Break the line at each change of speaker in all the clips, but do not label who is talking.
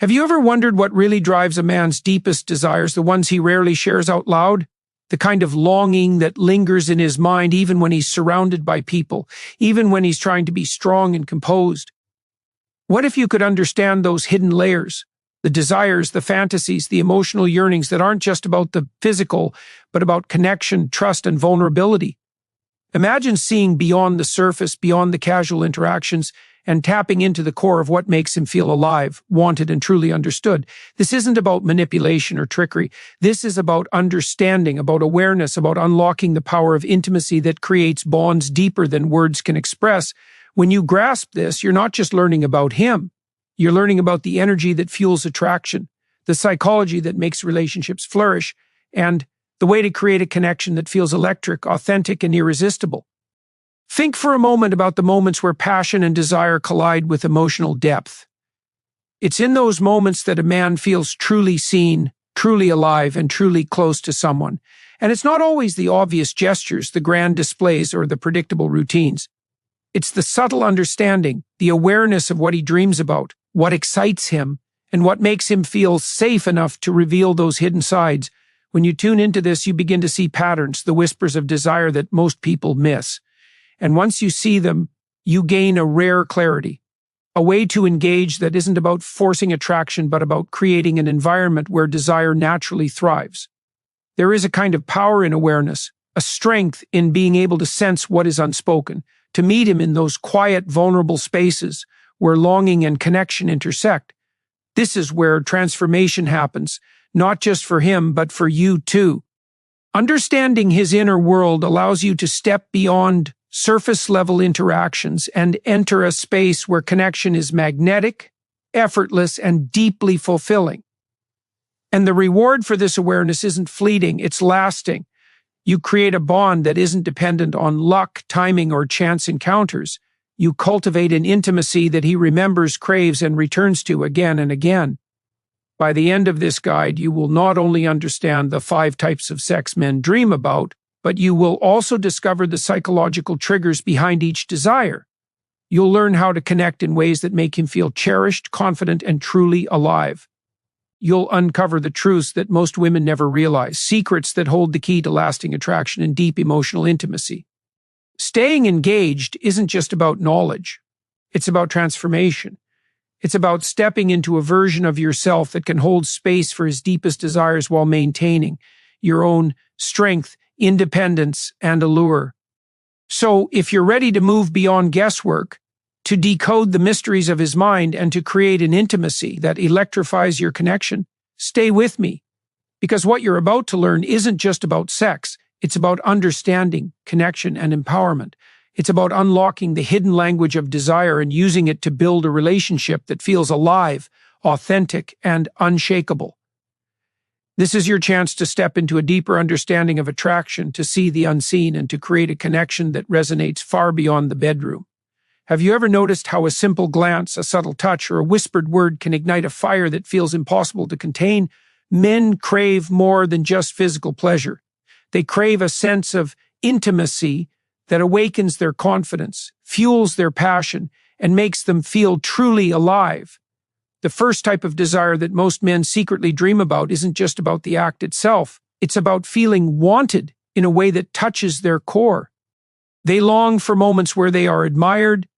Have you ever wondered what really drives a man's deepest desires, the ones he rarely shares out loud? The kind of longing that lingers in his mind even when he's surrounded by people, even when he's trying to be strong and composed. What if you could understand those hidden layers, the desires, the fantasies, the emotional yearnings that aren't just about the physical, but about connection, trust, and vulnerability? Imagine seeing beyond the surface, beyond the casual interactions, and tapping into the core of what makes him feel alive, wanted, and truly understood. This isn't about manipulation or trickery. This is about understanding, about awareness, about unlocking the power of intimacy that creates bonds deeper than words can express. When you grasp this, you're not just learning about him. You're learning about the energy that fuels attraction, the psychology that makes relationships flourish, and the way to create a connection that feels electric, authentic, and irresistible. Think for a moment about the moments where passion and desire collide with emotional depth. It's in those moments that a man feels truly seen, truly alive, and truly close to someone. And it's not always the obvious gestures, the grand displays, or the predictable routines. It's the subtle understanding, the awareness of what he dreams about, what excites him, and what makes him feel safe enough to reveal those hidden sides. When you tune into this, you begin to see patterns, the whispers of desire that most people miss. And once you see them, you gain a rare clarity, a way to engage that isn't about forcing attraction, but about creating an environment where desire naturally thrives. There is a kind of power in awareness, a strength in being able to sense what is unspoken, to meet him in those quiet, vulnerable spaces where longing and connection intersect. This is where transformation happens, not just for him, but for you too. Understanding his inner world allows you to step beyond surface-level interactions and enter a space where connection is magnetic, effortless, and deeply fulfilling. And the reward for this awareness isn't fleeting, it's lasting. You create a bond that isn't dependent on luck, timing, or chance encounters. You cultivate an intimacy that he remembers, craves, and returns to again and again. By the end of this guide, you will not only understand the 5 types of sex men dream about, but you will also discover the psychological triggers behind each desire. You'll learn how to connect in ways that make him feel cherished, confident, and truly alive. You'll uncover the truths that most women never realize, secrets that hold the key to lasting attraction and deep emotional intimacy. Staying engaged isn't just about knowledge. It's about transformation. It's about stepping into a version of yourself that can hold space for his deepest desires while maintaining your own strength, independence, and allure. So, if you're ready to move beyond guesswork, to decode the mysteries of his mind, and to create an intimacy that electrifies your connection, stay with me. Because what you're about to learn isn't just about sex, it's about understanding, connection, and empowerment. It's about unlocking the hidden language of desire and using it to build a relationship that feels alive, authentic, and unshakable. This is your chance to step into a deeper understanding of attraction, to see the unseen, and to create a connection that resonates far beyond the bedroom. Have you ever noticed how a simple glance, a subtle touch, or a whispered word can ignite a fire that feels impossible to contain? Men crave more than just physical pleasure. They crave a sense of intimacy that awakens their confidence, fuels their passion, and makes them feel truly alive. The first type of desire that most men secretly dream about isn't just about the act itself. It's about feeling wanted in a way that touches their core. They long for moments where they are admired,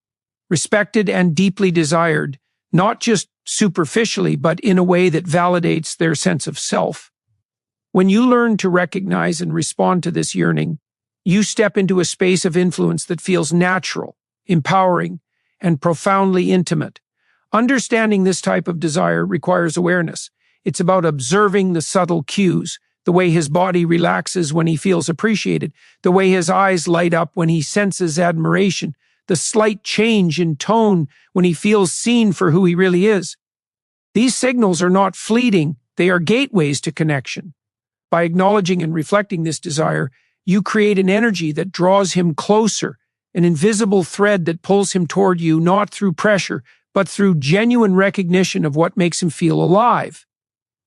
respected, and deeply desired, not just superficially, but in a way that validates their sense of self. When you learn to recognize and respond to this yearning, you step into a space of influence that feels natural, empowering, and profoundly intimate. Understanding this type of desire requires awareness. It's about observing the subtle cues, the way his body relaxes when he feels appreciated, the way his eyes light up when he senses admiration, the slight change in tone when he feels seen for who he really is. These signals are not fleeting, they are gateways to connection. By acknowledging and reflecting this desire, you create an energy that draws him closer, an invisible thread that pulls him toward you, not through pressure, but through genuine recognition of what makes him feel alive.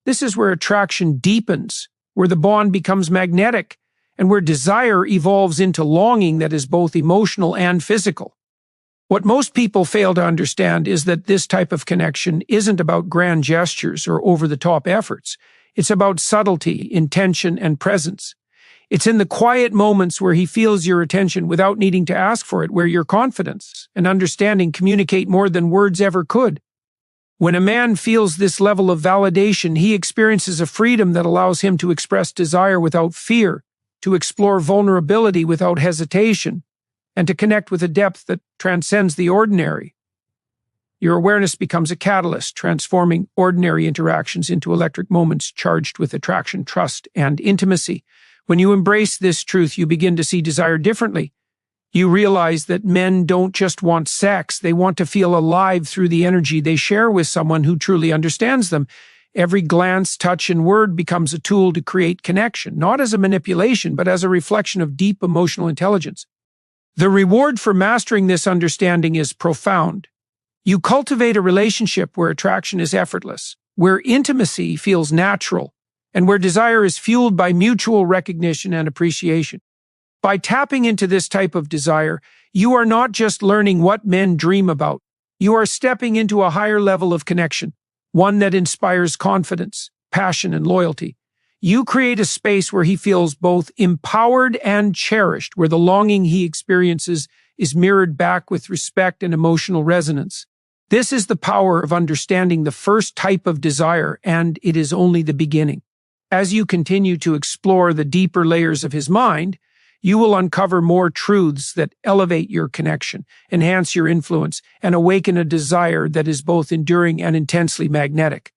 This is where attraction deepens, where the bond becomes magnetic, and where desire evolves into longing that is both emotional and physical. What most people fail to understand is that this type of connection isn't about grand gestures or over-the-top efforts. It's about subtlety, intention, and presence. It's in the quiet moments where he feels your attention without needing to ask for it, where your confidence and understanding communicate more than words ever could. When a man feels this level of validation, he experiences a freedom that allows him to express desire without fear, to explore vulnerability without hesitation, and to connect with a depth that transcends the ordinary. Your awareness becomes a catalyst, transforming ordinary interactions into electric moments charged with attraction, trust, and intimacy. When you embrace this truth, you begin to see desire differently. You realize that men don't just want sex, they want to feel alive through the energy they share with someone who truly understands them. Every glance, touch, and word becomes a tool to create connection, not as a manipulation, but as a reflection of deep emotional intelligence. The reward for mastering this understanding is profound. You cultivate a relationship where attraction is effortless, where intimacy feels natural, and where desire is fueled by mutual recognition and appreciation. By tapping into this type of desire, you are not just learning what men dream about. You are stepping into a higher level of connection, one that inspires confidence, passion, and loyalty. You create a space where he feels both empowered and cherished, where the longing he experiences is mirrored back with respect and emotional resonance. This is the power of understanding the first type of desire, and it is only the beginning. As you continue to explore the deeper layers of his mind, you will uncover more truths that elevate your connection, enhance your influence, and awaken a desire that is both enduring and intensely magnetic.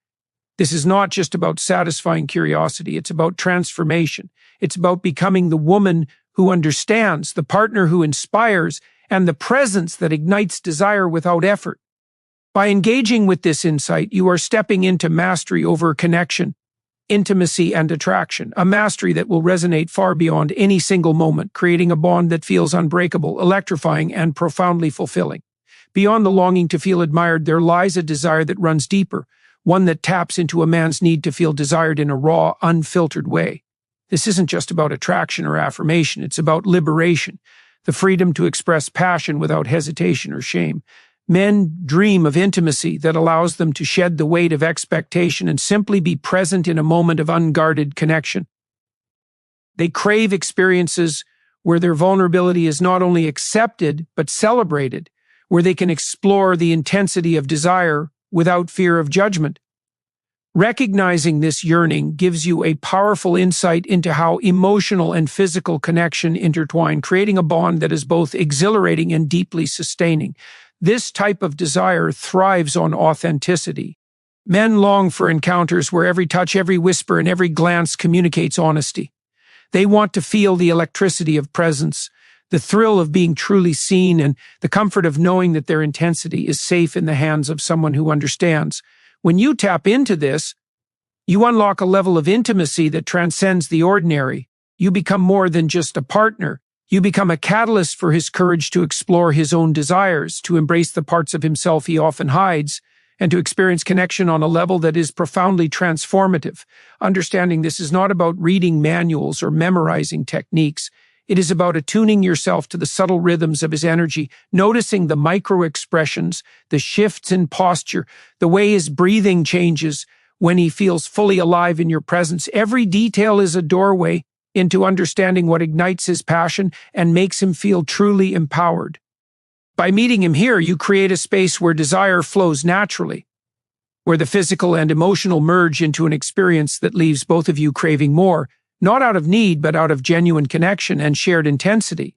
This is not just about satisfying curiosity, it's about transformation. It's about becoming the woman who understands, the partner who inspires, and the presence that ignites desire without effort. By engaging with this insight, you are stepping into mastery over connection, intimacy, and attraction, a mastery that will resonate far beyond any single moment, creating a bond that feels unbreakable, electrifying, and profoundly fulfilling. Beyond the longing to feel admired, there lies a desire that runs deeper, one that taps into a man's need to feel desired in a raw, unfiltered way. This isn't just about attraction or affirmation, it's about liberation, the freedom to express passion without hesitation or shame. Men dream of intimacy that allows them to shed the weight of expectation and simply be present in a moment of unguarded connection. They crave experiences where their vulnerability is not only accepted but celebrated, where they can explore the intensity of desire without fear of judgment. Recognizing this yearning gives you a powerful insight into how emotional and physical connection intertwine, creating a bond that is both exhilarating and deeply sustaining. This type of desire thrives on authenticity. Men long for encounters where every touch, every whisper, and every glance communicates honesty. They want to feel the electricity of presence, the thrill of being truly seen, and the comfort of knowing that their intensity is safe in the hands of someone who understands. When you tap into this, you unlock a level of intimacy that transcends the ordinary. You become more than just a partner. You become a catalyst for his courage to explore his own desires, to embrace the parts of himself he often hides, and to experience connection on a level that is profoundly transformative. Understanding this is not about reading manuals or memorizing techniques. It is about attuning yourself to the subtle rhythms of his energy, noticing the micro-expressions, the shifts in posture, the way his breathing changes when he feels fully alive in your presence. Every detail is a doorway into understanding what ignites his passion and makes him feel truly empowered. By meeting him here, you create a space where desire flows naturally, where the physical and emotional merge into an experience that leaves both of you craving more, not out of need, but out of genuine connection and shared intensity.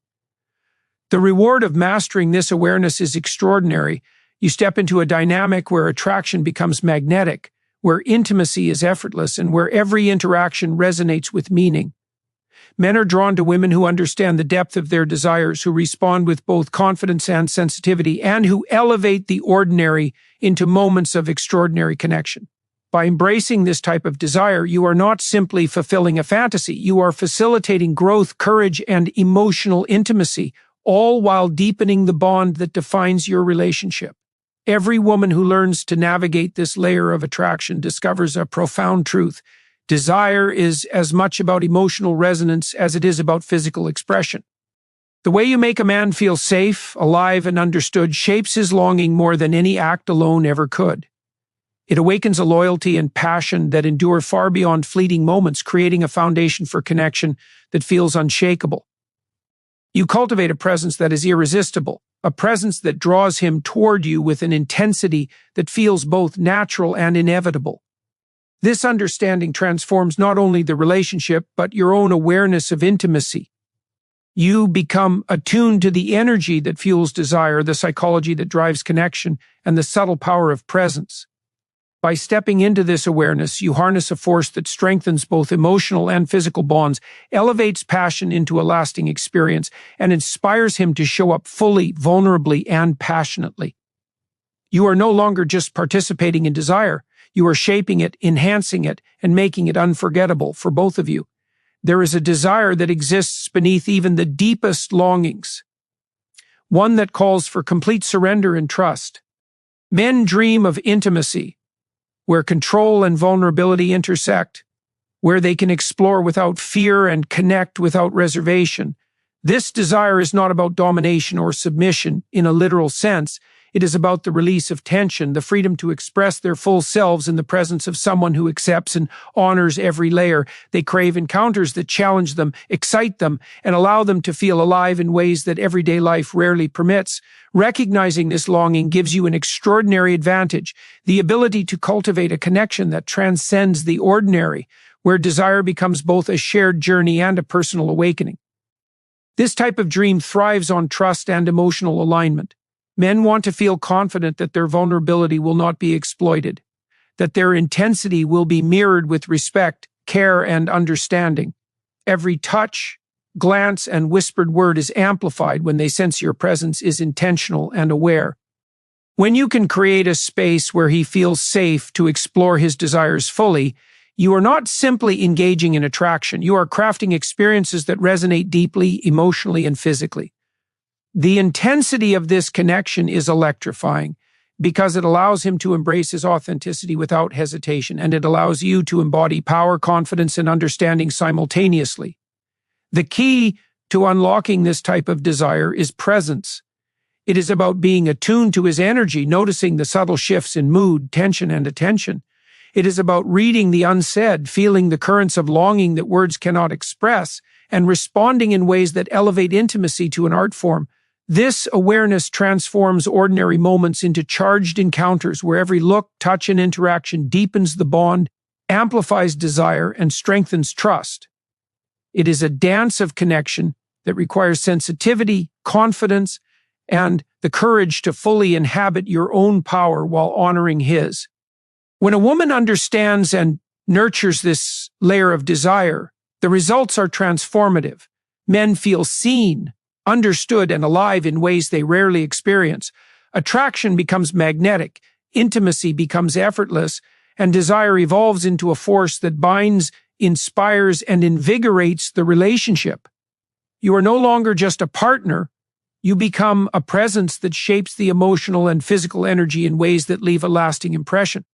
The reward of mastering this awareness is extraordinary. You step into a dynamic where attraction becomes magnetic, where intimacy is effortless, and where every interaction resonates with meaning. Men are drawn to women who understand the depth of their desires, who respond with both confidence and sensitivity, and who elevate the ordinary into moments of extraordinary connection. By embracing this type of desire, you are not simply fulfilling a fantasy, you are facilitating growth, courage, and emotional intimacy, all while deepening the bond that defines your relationship. Every woman who learns to navigate this layer of attraction discovers a profound truth. Desire is as much about emotional resonance as it is about physical expression. The way you make a man feel safe, alive, and understood shapes his longing more than any act alone ever could. It awakens a loyalty and passion that endure far beyond fleeting moments, creating a foundation for connection that feels unshakable. You cultivate a presence that is irresistible, a presence that draws him toward you with an intensity that feels both natural and inevitable. This understanding transforms not only the relationship, but your own awareness of intimacy. You become attuned to the energy that fuels desire, the psychology that drives connection, and the subtle power of presence. By stepping into this awareness, you harness a force that strengthens both emotional and physical bonds, elevates passion into a lasting experience, and inspires him to show up fully, vulnerably, and passionately. You are no longer just participating in desire. You are shaping it, enhancing it, and making it unforgettable for both of you. There is a desire that exists beneath even the deepest longings, one that calls for complete surrender and trust. Men dream of intimacy, where control and vulnerability intersect, where they can explore without fear and connect without reservation. This desire is not about domination or submission in a literal sense. It is about the release of tension, the freedom to express their full selves in the presence of someone who accepts and honors every layer. They crave encounters that challenge them, excite them, and allow them to feel alive in ways that everyday life rarely permits. Recognizing this longing gives you an extraordinary advantage, the ability to cultivate a connection that transcends the ordinary, where desire becomes both a shared journey and a personal awakening. This type of dream thrives on trust and emotional alignment. Men want to feel confident that their vulnerability will not be exploited, that their intensity will be mirrored with respect, care, and understanding. Every touch, glance, and whispered word is amplified when they sense your presence is intentional and aware. When you can create a space where he feels safe to explore his desires fully, you are not simply engaging in attraction. You are crafting experiences that resonate deeply, emotionally, and physically. The intensity of this connection is electrifying because it allows him to embrace his authenticity without hesitation, and it allows you to embody power, confidence, and understanding simultaneously. The key to unlocking this type of desire is presence. It is about being attuned to his energy, noticing the subtle shifts in mood, tension, and attention. It is about reading the unsaid, feeling the currents of longing that words cannot express, and responding in ways that elevate intimacy to an art form. This awareness transforms ordinary moments into charged encounters where every look, touch, and interaction deepens the bond, amplifies desire, and strengthens trust. It is a dance of connection that requires sensitivity, confidence, and the courage to fully inhabit your own power while honoring his. When a woman understands and nurtures this layer of desire, the results are transformative. Men feel seen, understood, and alive in ways they rarely experience. Attraction becomes magnetic, intimacy becomes effortless, and desire evolves into a force that binds, inspires, and invigorates the relationship. You are no longer just a partner. You become a presence that shapes the emotional and physical energy in ways that leave a lasting impression.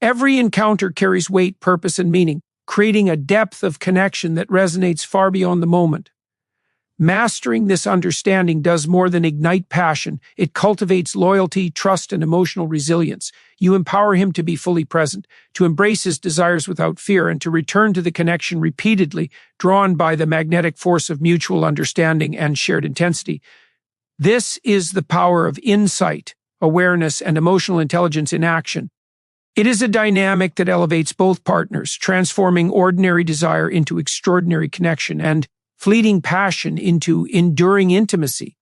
Every encounter carries weight, purpose, and meaning, creating a depth of connection that resonates far beyond the moment. Mastering this understanding does more than ignite passion. It cultivates loyalty, trust, and emotional resilience. You empower him to be fully present, to embrace his desires without fear, and to return to the connection repeatedly, drawn by the magnetic force of mutual understanding and shared intensity. This is the power of insight, awareness, and emotional intelligence in action. It is a dynamic that elevates both partners, transforming ordinary desire into extraordinary connection and fleeting passion into enduring intimacy.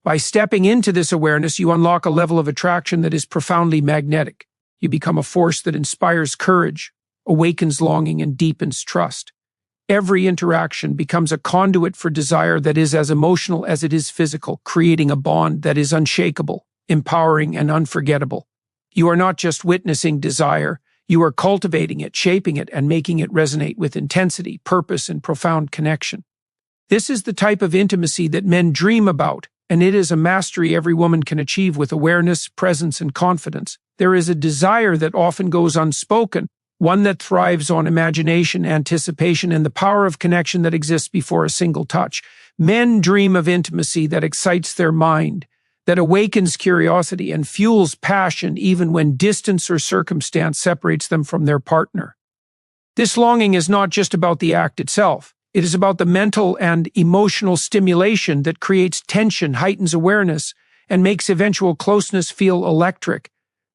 By stepping into this awareness, you unlock a level of attraction that is profoundly magnetic. You become a force that inspires courage, awakens longing, and deepens trust. Every interaction becomes a conduit for desire that is as emotional as it is physical, creating a bond that is unshakable, empowering, and unforgettable. You are not just witnessing desire, you are cultivating it, shaping it, and making it resonate with intensity, purpose, and profound connection. This is the type of intimacy that men dream about, and it is a mastery every woman can achieve with awareness, presence, and confidence. There is a desire that often goes unspoken, one that thrives on imagination, anticipation, and the power of connection that exists before a single touch. Men dream of intimacy that excites their mind, that awakens curiosity and fuels passion even when distance or circumstance separates them from their partner. This longing is not just about the act itself. It is about the mental and emotional stimulation that creates tension, heightens awareness, and makes eventual closeness feel electric.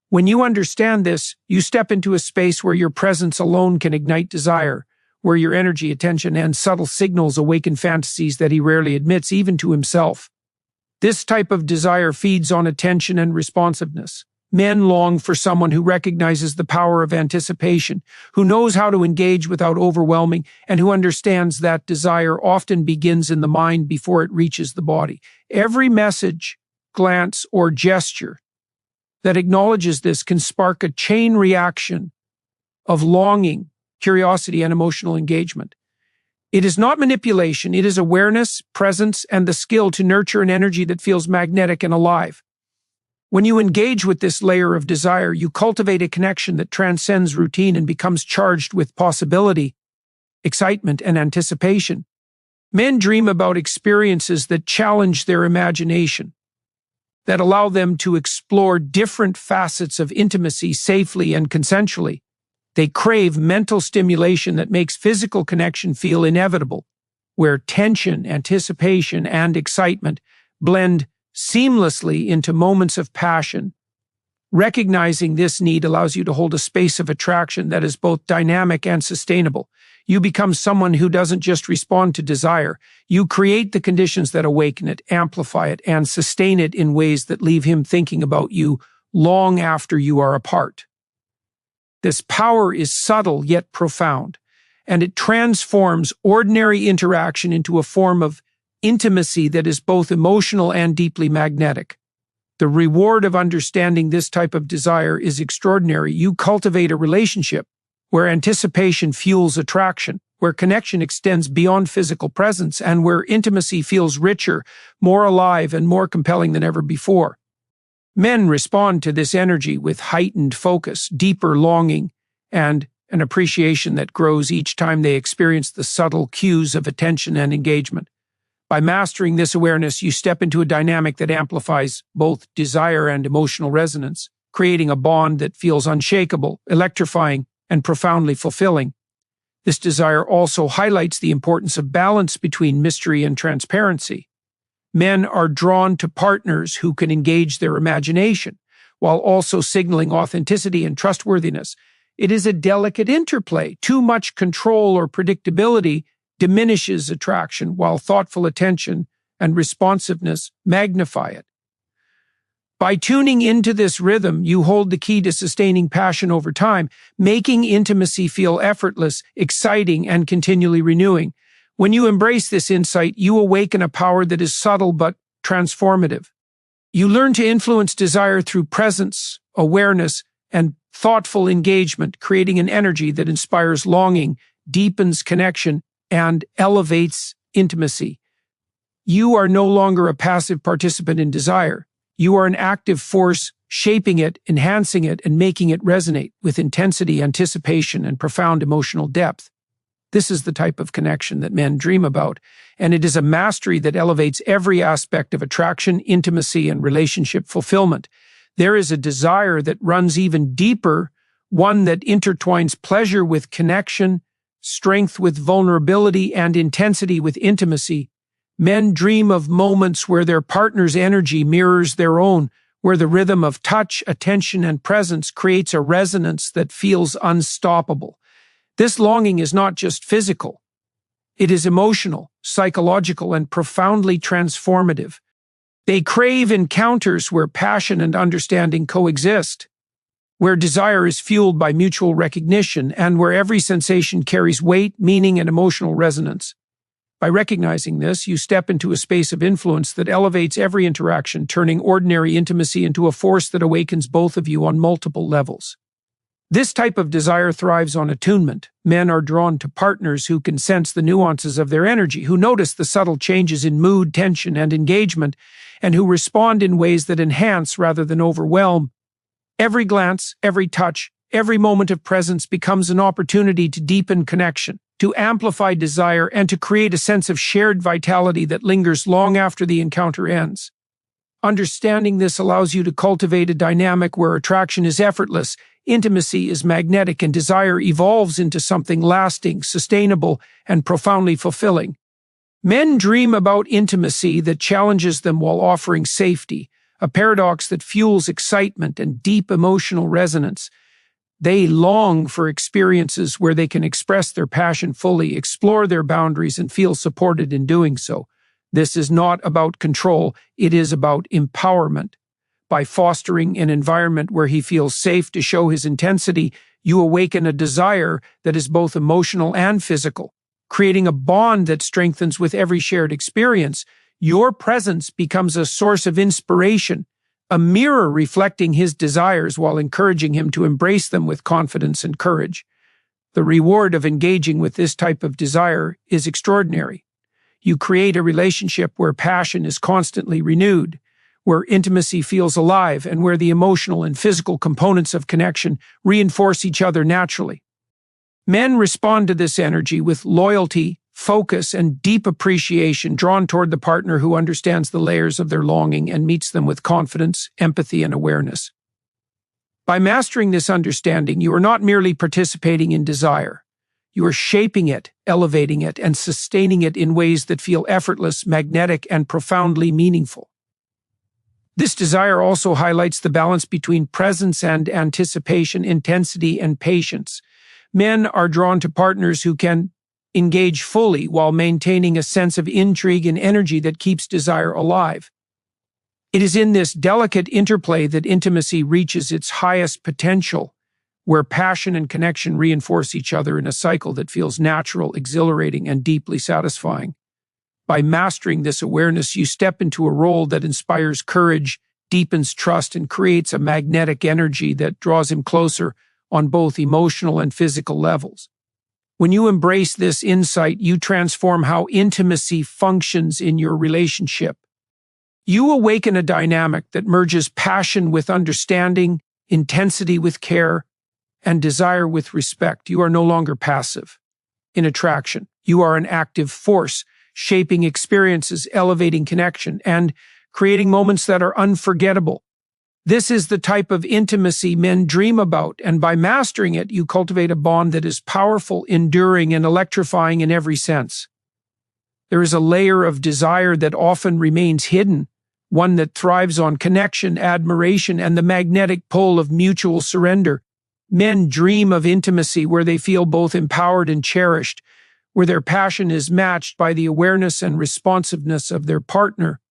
When you understand this, you step into a space where your presence alone can ignite desire, where your energy, attention, and subtle signals awaken fantasies that he rarely admits even to himself. This type of desire feeds on attention and responsiveness. Men long for someone who recognizes the power of anticipation, who knows how to engage without overwhelming, and who understands that desire often begins in the mind before it reaches the body. Every message, glance, or gesture that acknowledges this can spark a chain reaction of longing, curiosity, and emotional engagement. It is not manipulation, it is awareness, presence, and the skill to nurture an energy that feels magnetic and alive. When you engage with this layer of desire, you cultivate a connection that transcends routine and becomes charged with possibility, excitement, and anticipation. Men dream about experiences that challenge their imagination, that allow them to explore different facets of intimacy safely and consensually. They crave mental stimulation that makes physical connection feel inevitable, where tension, anticipation, and excitement blend seamlessly into moments of passion. Recognizing this need allows you to hold a space of attraction that is both dynamic and sustainable. You become someone who doesn't just respond to desire. You create the conditions that awaken it, amplify it, and sustain it in ways that leave him thinking about you long after you are apart. This power is subtle yet profound, and it transforms ordinary interaction into a form of intimacy that is both emotional and deeply magnetic. The reward of understanding this type of desire is extraordinary. You cultivate a relationship where anticipation fuels attraction, where connection extends beyond physical presence, and where intimacy feels richer, more alive, and more compelling than ever before. Men respond to this energy with heightened focus, deeper longing, and an appreciation that grows each time they experience the subtle cues of attention and engagement. By mastering this awareness, you step into a dynamic that amplifies both desire and emotional resonance, creating a bond that feels unshakable, electrifying, and profoundly fulfilling. This desire also highlights the importance of balance between mystery and transparency. Men are drawn to partners who can engage their imagination, while also signaling authenticity and trustworthiness. It is a delicate interplay. Too much control or predictability diminishes attraction, while thoughtful attention and responsiveness magnify it. By tuning into this rhythm, you hold the key to sustaining passion over time, making intimacy feel effortless, exciting, and continually renewing. When you embrace this insight, you awaken a power that is subtle but transformative. You learn to influence desire through presence, awareness, and thoughtful engagement, creating an energy that inspires longing, deepens connection, and elevates intimacy. You are no longer a passive participant in desire. You are an active force, shaping it, enhancing it, and making it resonate with intensity, anticipation, and profound emotional depth. This is the type of connection that men dream about, and it is a mastery that elevates every aspect of attraction, intimacy, and relationship fulfillment. There is a desire that runs even deeper, one that intertwines pleasure with connection, strength with vulnerability, and intensity with intimacy. Men dream of moments where their partner's energy mirrors their own, where the rhythm of touch, attention, and presence creates a resonance that feels unstoppable. This longing is not just physical. It is emotional, psychological, and profoundly transformative. They crave encounters where passion and understanding coexist, where desire is fueled by mutual recognition, and where every sensation carries weight, meaning, and emotional resonance. By recognizing this, you step into a space of influence that elevates every interaction, turning ordinary intimacy into a force that awakens both of you on multiple levels. This type of desire thrives on attunement. Men are drawn to partners who can sense the nuances of their energy, who notice the subtle changes in mood, tension, and engagement, and who respond in ways that enhance rather than overwhelm. Every glance, every touch, every moment of presence becomes an opportunity to deepen connection, to amplify desire, and to create a sense of shared vitality that lingers long after the encounter ends. Understanding this allows you to cultivate a dynamic where attraction is effortless, intimacy is magnetic, and desire evolves into something lasting, sustainable, and profoundly fulfilling. Men dream about intimacy that challenges them while offering safety, a paradox that fuels excitement and deep emotional resonance. They long for experiences where they can express their passion fully, explore their boundaries, and feel supported in doing so. This is not about control, it is about empowerment. By fostering an environment where he feels safe to show his intensity, you awaken a desire that is both emotional and physical, creating a bond that strengthens with every shared experience. Your presence becomes a source of inspiration, a mirror reflecting his desires while encouraging him to embrace them with confidence and courage. The reward of engaging with this type of desire is extraordinary. You create a relationship where passion is constantly renewed, where intimacy feels alive, and where the emotional and physical components of connection reinforce each other naturally. Men respond to this energy with loyalty, focus, and deep appreciation, drawn toward the partner who understands the layers of their longing and meets them with confidence, empathy, and awareness. By mastering this understanding, you are not merely participating in desire. You are shaping it, elevating it, and sustaining it in ways that feel effortless, magnetic, and profoundly meaningful. This desire also highlights the balance between presence and anticipation, intensity and patience. Men are drawn to partners who can engage fully while maintaining a sense of intrigue and energy that keeps desire alive. It is in this delicate interplay that intimacy reaches its highest potential, where passion and connection reinforce each other in a cycle that feels natural, exhilarating, and deeply satisfying. By mastering this awareness, you step into a role that inspires courage, deepens trust, and creates a magnetic energy that draws him closer on both emotional and physical levels. When you embrace this insight, you transform how intimacy functions in your relationship. You awaken a dynamic that merges passion with understanding, intensity with care, and desire with respect. You are no longer passive in attraction. You are an active force, shaping experiences, elevating connection, and creating moments that are unforgettable. This is the type of intimacy men dream about, and by mastering it, you cultivate a bond that is powerful, enduring, and electrifying in every sense. There is a layer of desire that often remains hidden, one that thrives on connection, admiration, and the magnetic pull of mutual surrender. Men dream of intimacy where they feel both empowered and cherished, where their passion is matched by the awareness and responsiveness of their partner.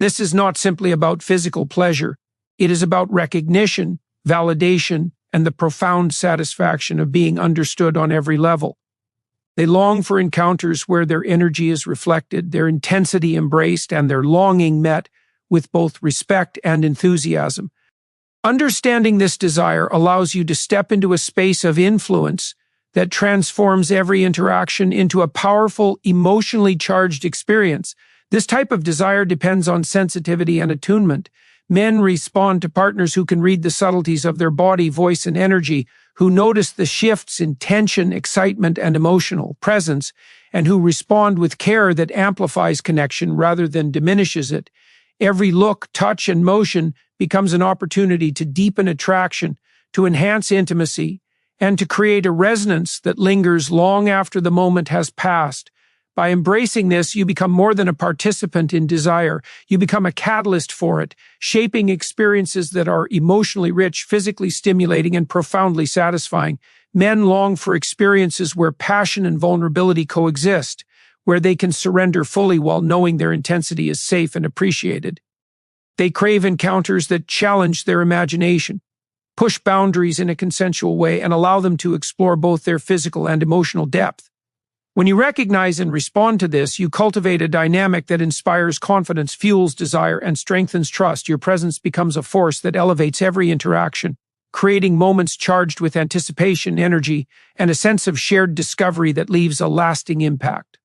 This is not simply about physical pleasure. It is about recognition, validation, and the profound satisfaction of being understood on every level. They long for encounters where their energy is reflected, their intensity embraced, and their longing met with both respect and enthusiasm. Understanding this desire allows you to step into a space of influence that transforms every interaction into a powerful, emotionally charged experience. This type of desire depends on sensitivity and attunement. Men respond to partners who can read the subtleties of their body, voice, and energy, who notice the shifts in tension, excitement, and emotional presence, and who respond with care that amplifies connection rather than diminishes it. Every look, touch, and motion becomes an opportunity to deepen attraction, to enhance intimacy, and to create a resonance that lingers long after the moment has passed. By embracing this, you become more than a participant in desire. You become a catalyst for it, shaping experiences that are emotionally rich, physically stimulating, and profoundly satisfying. Men long for experiences where passion and vulnerability coexist, where they can surrender fully while knowing their intensity is safe and appreciated. They crave encounters that challenge their imagination, push boundaries in a consensual way, and allow them to explore both their physical and emotional depth. When you recognize and respond to this, you cultivate a dynamic that inspires confidence, fuels desire, and strengthens trust. Your presence becomes a force that elevates every interaction, creating moments charged with anticipation, energy, and a sense of shared discovery that leaves a lasting impact.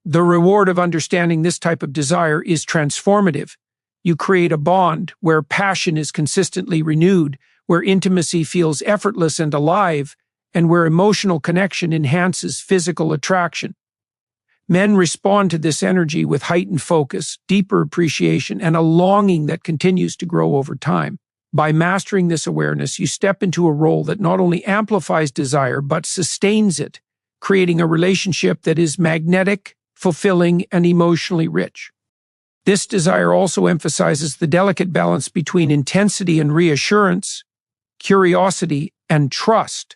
The reward of understanding this type of desire is transformative. You create a bond where passion is consistently renewed, where intimacy feels effortless and alive, and where emotional connection enhances physical attraction. Men respond to this energy with heightened focus, deeper appreciation, and a longing that continues to grow over time. By mastering this awareness, you step into a role that not only amplifies desire, but sustains it, creating a relationship that is magnetic, fulfilling, and emotionally rich. This desire also emphasizes the delicate balance between intensity and reassurance, curiosity and trust.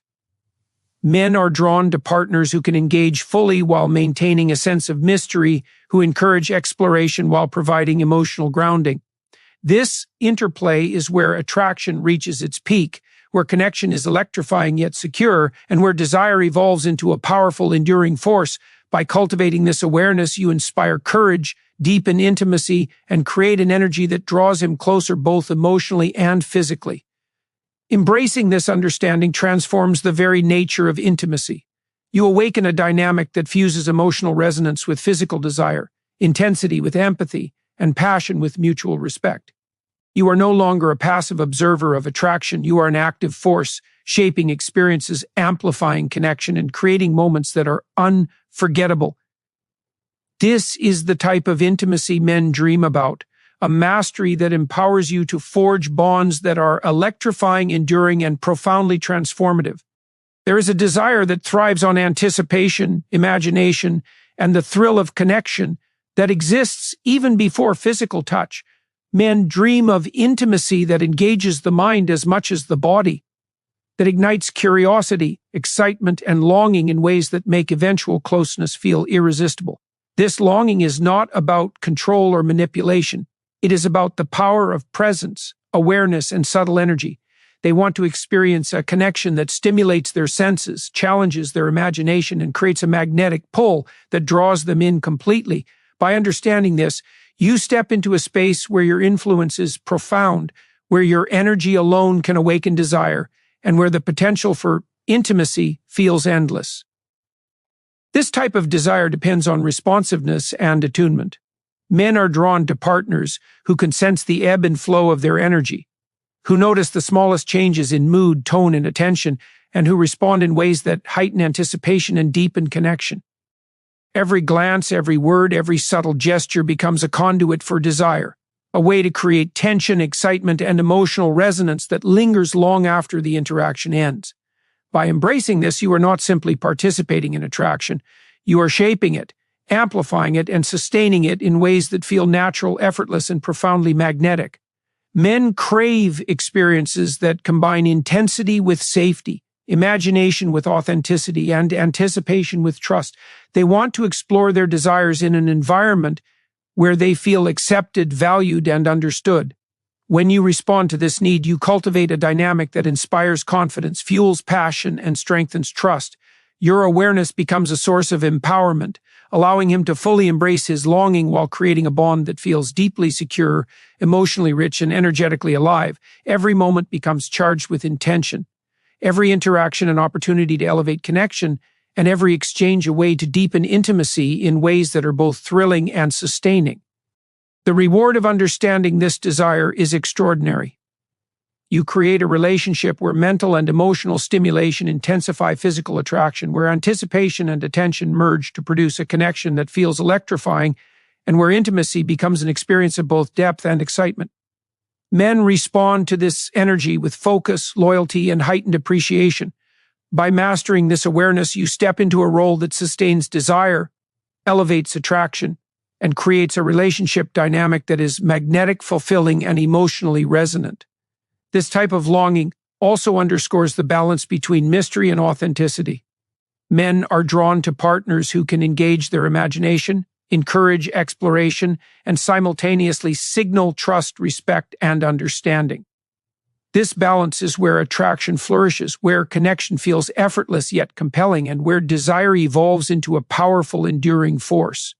Men are drawn to partners who can engage fully while maintaining a sense of mystery, who encourage exploration while providing emotional grounding. This interplay is where attraction reaches its peak, where connection is electrifying yet secure, and where desire evolves into a powerful, enduring force. By cultivating this awareness, you inspire courage, deepen intimacy, and create an energy that draws him closer both emotionally and physically. Embracing this understanding transforms the very nature of intimacy. You awaken a dynamic that fuses emotional resonance with physical desire, intensity with empathy, and passion with mutual respect. You are no longer a passive observer of attraction. You are an active force, shaping experiences, amplifying connection, and creating moments that are unforgettable. This is the type of intimacy men dream about, a mastery that empowers you to forge bonds that are electrifying, enduring, and profoundly transformative. There is a desire that thrives on anticipation, imagination, and the thrill of connection that exists even before physical touch. Men dream of intimacy that engages the mind as much as the body, that ignites curiosity, excitement, and longing in ways that make eventual closeness feel irresistible. This longing is not about control or manipulation. It is about the power of presence, awareness, and subtle energy. They want to experience a connection that stimulates their senses, challenges their imagination, and creates a magnetic pull that draws them in completely. By understanding this, you step into a space where your influence is profound, where your energy alone can awaken desire, and where the potential for intimacy feels endless. This type of desire depends on responsiveness and attunement. Men are drawn to partners who can sense the ebb and flow of their energy, who notice the smallest changes in mood, tone, and attention, and who respond in ways that heighten anticipation and deepen connection. Every glance, every word, every subtle gesture becomes a conduit for desire, a way to create tension, excitement, and emotional resonance that lingers long after the interaction ends. By embracing this, you are not simply participating in attraction, you are shaping it, amplifying it, and sustaining it in ways that feel natural, effortless, and profoundly magnetic. Men crave experiences that combine intensity with safety, imagination with authenticity, and anticipation with trust. They want to explore their desires in an environment where they feel accepted, valued, and understood. When you respond to this need, you cultivate a dynamic that inspires confidence, fuels passion, and strengthens trust. Your awareness becomes a source of empowerment, allowing him to fully embrace his longing while creating a bond that feels deeply secure, emotionally rich, and energetically alive. Every moment becomes charged with intention, every interaction an opportunity to elevate connection, and every exchange a way to deepen intimacy in ways that are both thrilling and sustaining. The reward of understanding this desire is extraordinary. You create a relationship where mental and emotional stimulation intensify physical attraction, where anticipation and attention merge to produce a connection that feels electrifying, and where intimacy becomes an experience of both depth and excitement. Men respond to this energy with focus, loyalty, and heightened appreciation. By mastering this awareness, you step into a role that sustains desire, elevates attraction, and creates a relationship dynamic that is magnetic, fulfilling, and emotionally resonant. This type of longing also underscores the balance between mystery and authenticity. Men are drawn to partners who can engage their imagination, encourage exploration, and simultaneously signal trust, respect, and understanding. This balance is where attraction flourishes, where connection feels effortless yet compelling, and where desire evolves into a powerful, enduring force.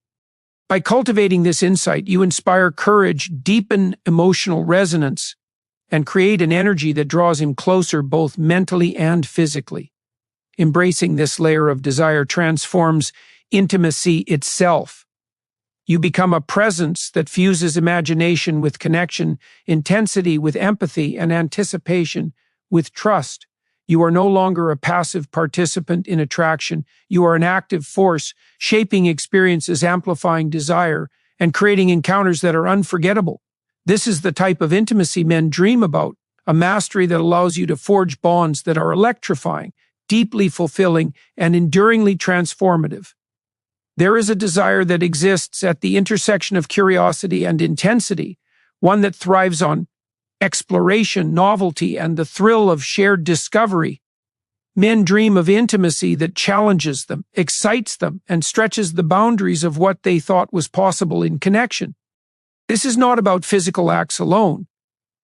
By cultivating this insight, you inspire courage, deepen emotional resonance, and create an energy that draws him closer both mentally and physically. Embracing this layer of desire transforms intimacy itself. You become a presence that fuses imagination with connection, intensity with empathy, and anticipation with trust. You are no longer a passive participant in attraction. You are an active force, shaping experiences, amplifying desire, and creating encounters that are unforgettable. This is the type of intimacy men dream about, a mastery that allows you to forge bonds that are electrifying, deeply fulfilling, and enduringly transformative. There is a desire that exists at the intersection of curiosity and intensity, one that thrives on exploration, novelty, and the thrill of shared discovery. Men dream of intimacy that challenges them, excites them, and stretches the boundaries of what they thought was possible in connection. This is not about physical acts alone.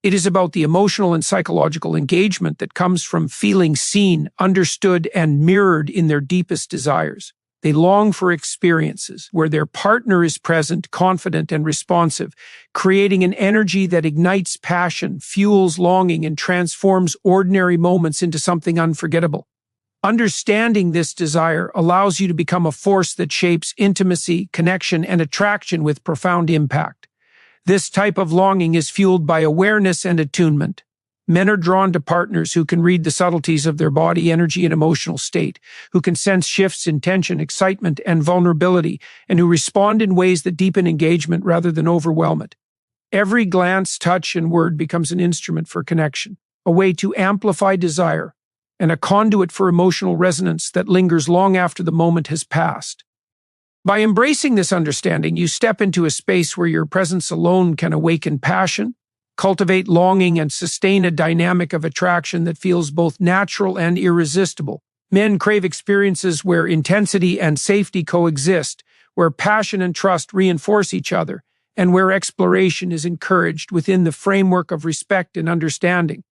It is about the emotional and psychological engagement that comes from feeling seen, understood, and mirrored in their deepest desires. They long for experiences where their partner is present, confident, and responsive, creating an energy that ignites passion, fuels longing, and transforms ordinary moments into something unforgettable. Understanding this desire allows you to become a force that shapes intimacy, connection, and attraction with profound impact. This type of longing is fueled by awareness and attunement. Men are drawn to partners who can read the subtleties of their body, energy, and emotional state, who can sense shifts in tension, excitement, and vulnerability, and who respond in ways that deepen engagement rather than overwhelm it. Every glance, touch, and word becomes an instrument for connection, a way to amplify desire, and a conduit for emotional resonance that lingers long after the moment has passed. By embracing this understanding, you step into a space where your presence alone can awaken passion, cultivate longing, and sustain a dynamic of attraction that feels both natural and irresistible. Men crave experiences where intensity and safety coexist, where passion and trust reinforce each other, and where exploration is encouraged within the framework of respect and understanding.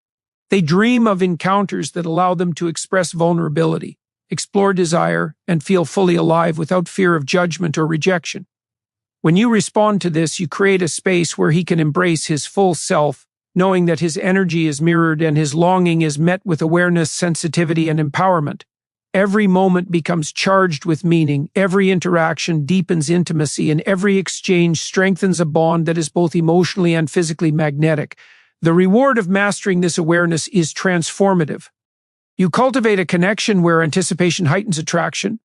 They dream of encounters that allow them to express vulnerability, explore desire, and feel fully alive without fear of judgment or rejection. When you respond to this, you create a space where he can embrace his full self, knowing that his energy is mirrored and his longing is met with awareness, sensitivity, and empowerment. Every moment becomes charged with meaning, every interaction deepens intimacy, and every exchange strengthens a bond that is both emotionally and physically magnetic. The reward of mastering this awareness is transformative. You cultivate a connection where anticipation heightens attraction,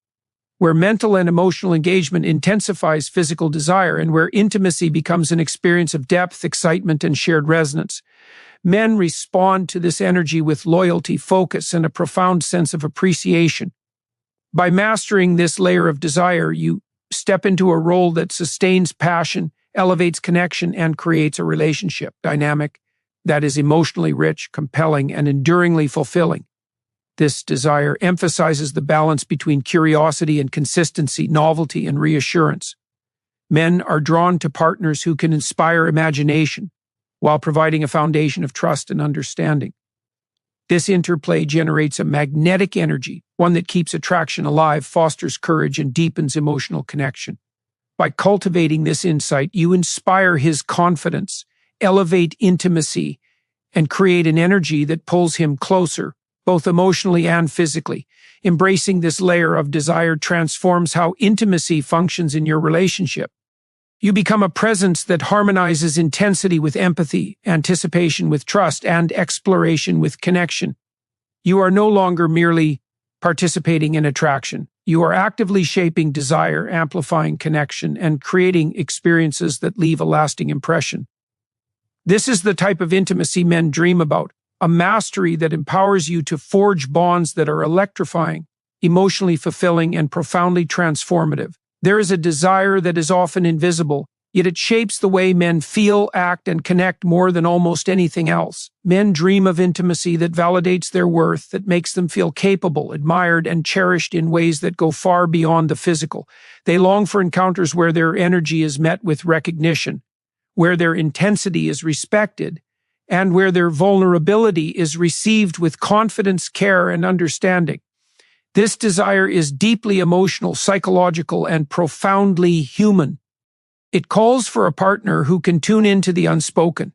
where mental and emotional engagement intensifies physical desire, and where intimacy becomes an experience of depth, excitement, and shared resonance. Men respond to this energy with loyalty, focus, and a profound sense of appreciation. By mastering this layer of desire, you step into a role that sustains passion, elevates connection, and creates a relationship dynamic that is emotionally rich, compelling, and enduringly fulfilling. This desire emphasizes the balance between curiosity and consistency, novelty and reassurance. Men are drawn to partners who can inspire imagination while providing a foundation of trust and understanding. This interplay generates a magnetic energy, one that keeps attraction alive, fosters courage, and deepens emotional connection. By cultivating this insight, you inspire his confidence, elevate intimacy, and create an energy that pulls him closer, both emotionally and physically. Embracing this layer of desire transforms how intimacy functions in your relationship. You become a presence that harmonizes intensity with empathy, anticipation with trust, and exploration with connection. You are no longer merely participating in attraction. You are actively shaping desire, amplifying connection, and creating experiences that leave a lasting impression. This is the type of intimacy men dream about, a mastery that empowers you to forge bonds that are electrifying, emotionally fulfilling, and profoundly transformative. There is a desire that is often invisible, yet it shapes the way men feel, act, and connect more than almost anything else. Men dream of intimacy that validates their worth, that makes them feel capable, admired, and cherished in ways that go far beyond the physical. They long for encounters where their energy is met with recognition, where their intensity is respected, and where their vulnerability is received with confidence, care, and understanding. This desire is deeply emotional, psychological, and profoundly human. It calls for a partner who can tune into the unspoken,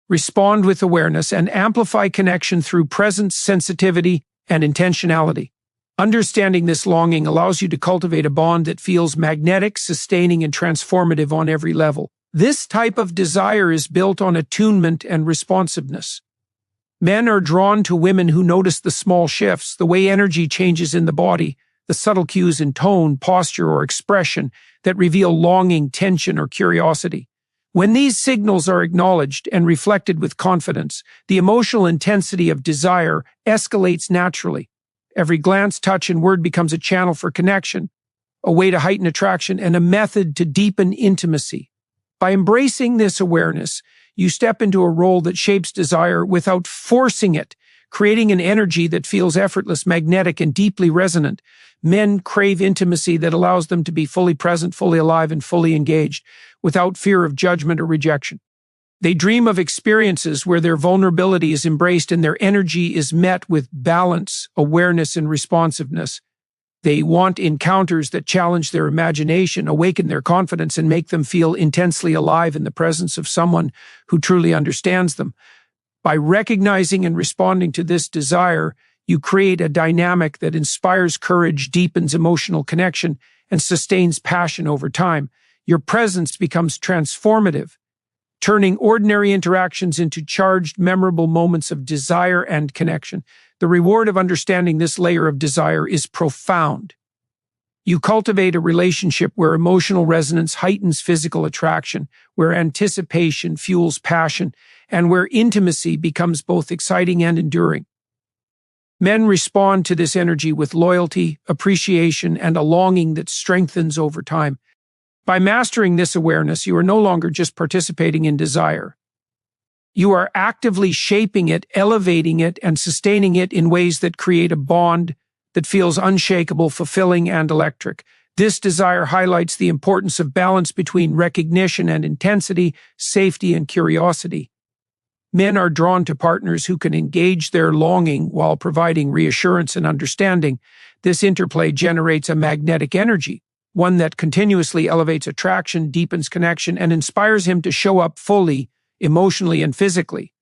respond with awareness, and amplify connection through presence, sensitivity, and intentionality. Understanding this longing allows you to cultivate a bond that feels magnetic, sustaining, and transformative on every level. This type of desire is built on attunement and responsiveness. Men are drawn to women who notice the small shifts, the way energy changes in the body, the subtle cues in tone, posture, or expression that reveal longing, tension, or curiosity. When these signals are acknowledged and reflected with confidence, the emotional intensity of desire escalates naturally. Every glance, touch, and word becomes a channel for connection, a way to heighten attraction, and a method to deepen intimacy. By embracing this awareness, you step into a role that shapes desire without forcing it, creating an energy that feels effortless, magnetic, and deeply resonant. Men crave intimacy that allows them to be fully present, fully alive, and fully engaged, without fear of judgment or rejection. They dream of experiences where their vulnerability is embraced and their energy is met with balance, awareness, and responsiveness. They want encounters that challenge their imagination, awaken their confidence, and make them feel intensely alive in the presence of someone who truly understands them. By recognizing and responding to this desire, you create a dynamic that inspires courage, deepens emotional connection, and sustains passion over time. Your presence becomes transformative, turning ordinary interactions into charged, memorable moments of desire and connection. The reward of understanding this layer of desire is profound. You cultivate a relationship where emotional resonance heightens physical attraction, where anticipation fuels passion, and where intimacy becomes both exciting and enduring. Men respond to this energy with loyalty, appreciation, and a longing that strengthens over time. By mastering this awareness, you are no longer just participating in desire. You are actively shaping it, elevating it, and sustaining it in ways that create a bond that feels unshakable, fulfilling, and electric. This desire highlights the importance of balance between recognition and intensity, safety and curiosity. Men are drawn to partners who can engage their longing while providing reassurance and understanding. This interplay generates a magnetic energy, one that continuously elevates attraction, deepens connection, and inspires him to show up fully, emotionally and physically.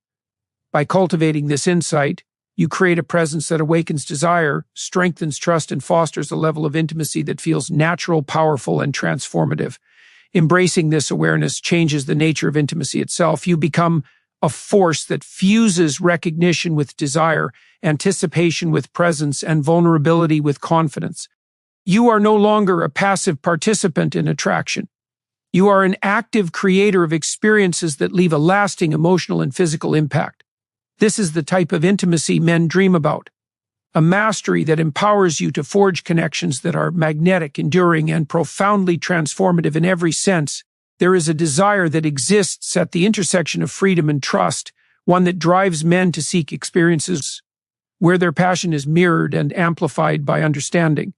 By cultivating this insight, you create a presence that awakens desire, strengthens trust, and fosters a level of intimacy that feels natural, powerful, and transformative. Embracing this awareness changes the nature of intimacy itself. You become a force that fuses recognition with desire, anticipation with presence, and vulnerability with confidence. You are no longer a passive participant in attraction. You are an active creator of experiences that leave a lasting emotional and physical impact. This is the type of intimacy men dream about, a mastery that empowers you to forge connections that are magnetic, enduring, and profoundly transformative in every sense. There is a desire that exists at the intersection of freedom and trust, one that drives men to seek experiences where their passion is mirrored and amplified by understanding.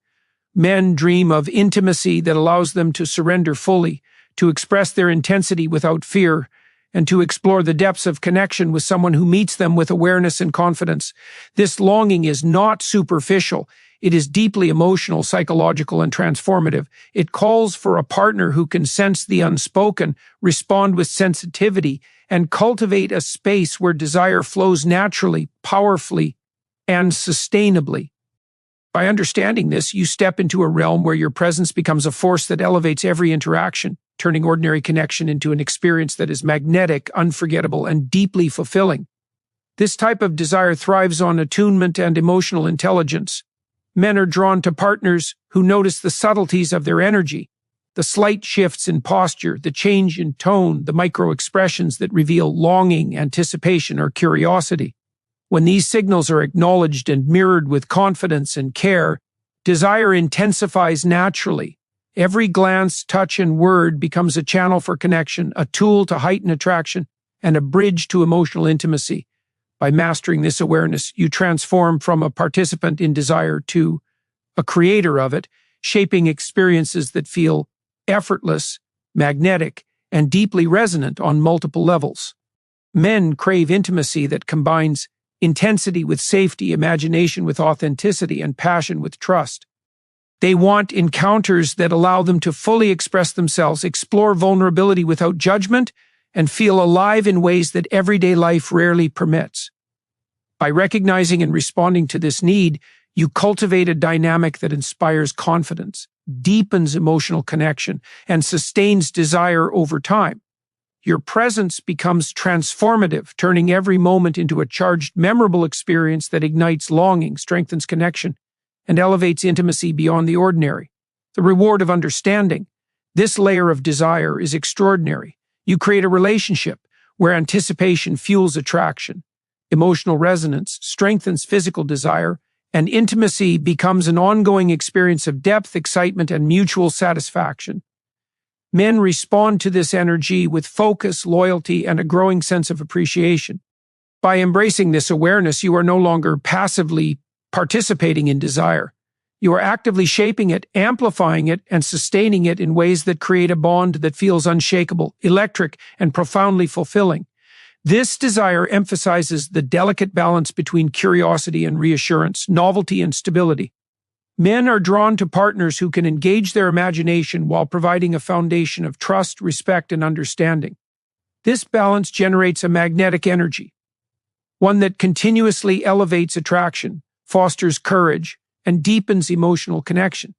Men dream of intimacy that allows them to surrender fully, to express their intensity without fear, and to explore the depths of connection with someone who meets them with awareness and confidence. This longing is not superficial. It is deeply emotional, psychological, and transformative. It calls for a partner who can sense the unspoken, respond with sensitivity, and cultivate a space where desire flows naturally, powerfully, and sustainably. By understanding this, you step into a realm where your presence becomes a force that elevates every interaction, turning ordinary connection into an experience that is magnetic, unforgettable, and deeply fulfilling. This type of desire thrives on attunement and emotional intelligence. Men are drawn to partners who notice the subtleties of their energy, the slight shifts in posture, the change in tone, the micro-expressions that reveal longing, anticipation, or curiosity. When these signals are acknowledged and mirrored with confidence and care, desire intensifies naturally. Every glance, touch, and word becomes a channel for connection, a tool to heighten attraction, and a bridge to emotional intimacy. By mastering this awareness, you transform from a participant in desire to a creator of it, shaping experiences that feel effortless, magnetic, and deeply resonant on multiple levels. Men crave intimacy that combines intensity with safety, imagination with authenticity, and passion with trust. They want encounters that allow them to fully express themselves, explore vulnerability without judgment, and feel alive in ways that everyday life rarely permits. By recognizing and responding to this need, you cultivate a dynamic that inspires confidence, deepens emotional connection, and sustains desire over time. Your presence becomes transformative, turning every moment into a charged, memorable experience that ignites longing, strengthens connection, and elevates intimacy beyond the ordinary. The reward of understanding. This layer of desire is extraordinary. You create a relationship where anticipation fuels attraction, emotional resonance strengthens physical desire, and intimacy becomes an ongoing experience of depth, excitement, and mutual satisfaction. Men respond to this energy with focus, loyalty, and a growing sense of appreciation. By embracing this awareness, you are no longer passively participating in desire. You are actively shaping it, amplifying it, and sustaining it in ways that create a bond that feels unshakable, electric, and profoundly fulfilling. This desire emphasizes the delicate balance between curiosity and reassurance, novelty and stability. Men are drawn to partners who can engage their imagination while providing a foundation of trust, respect, and understanding. This balance generates a magnetic energy, one that continuously elevates attraction, fosters courage, and deepens emotional connection.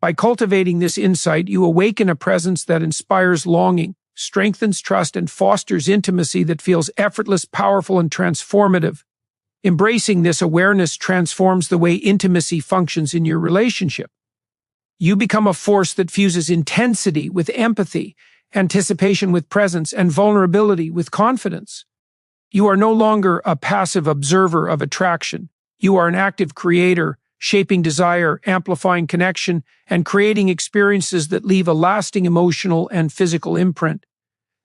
By cultivating this insight, you awaken a presence that inspires longing, strengthens trust, and fosters intimacy that feels effortless, powerful, and transformative. Embracing this awareness transforms the way intimacy functions in your relationship. You become a force that fuses intensity with empathy, anticipation with presence, and vulnerability with confidence. You are no longer a passive observer of attraction. You are an active creator, shaping desire, amplifying connection, and creating experiences that leave a lasting emotional and physical imprint.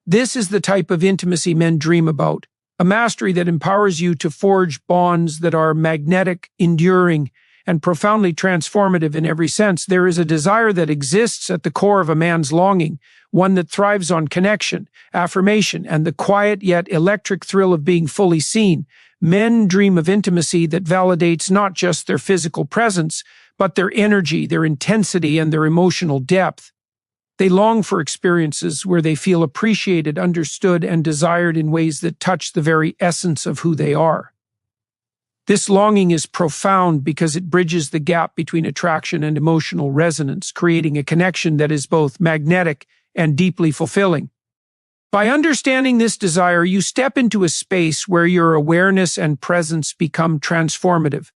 This is the type of intimacy men dream about, a mastery that empowers you to forge bonds that are magnetic, enduring, and profoundly transformative in every sense. There is a desire that exists at the core of a man's longing, one that thrives on connection, affirmation, and the quiet yet electric thrill of being fully seen. Men dream of intimacy that validates not just their physical presence, but their energy, their intensity, and their emotional depth. They long for experiences where they feel appreciated, understood, and desired in ways that touch the very essence of who they are. This longing is profound because it bridges the gap between attraction and emotional resonance, creating a connection that is both magnetic and deeply fulfilling. By understanding this desire, you step into a space where your awareness and presence become transformative,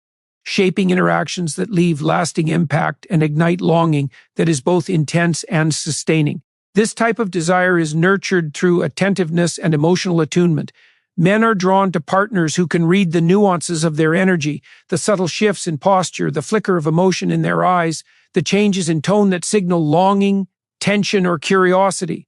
shaping interactions that leave lasting impact and ignite longing that is both intense and sustaining. This type of desire is nurtured through attentiveness and emotional attunement. Men are drawn to partners who can read the nuances of their energy, the subtle shifts in posture, the flicker of emotion in their eyes, the changes in tone that signal longing, tension, or curiosity.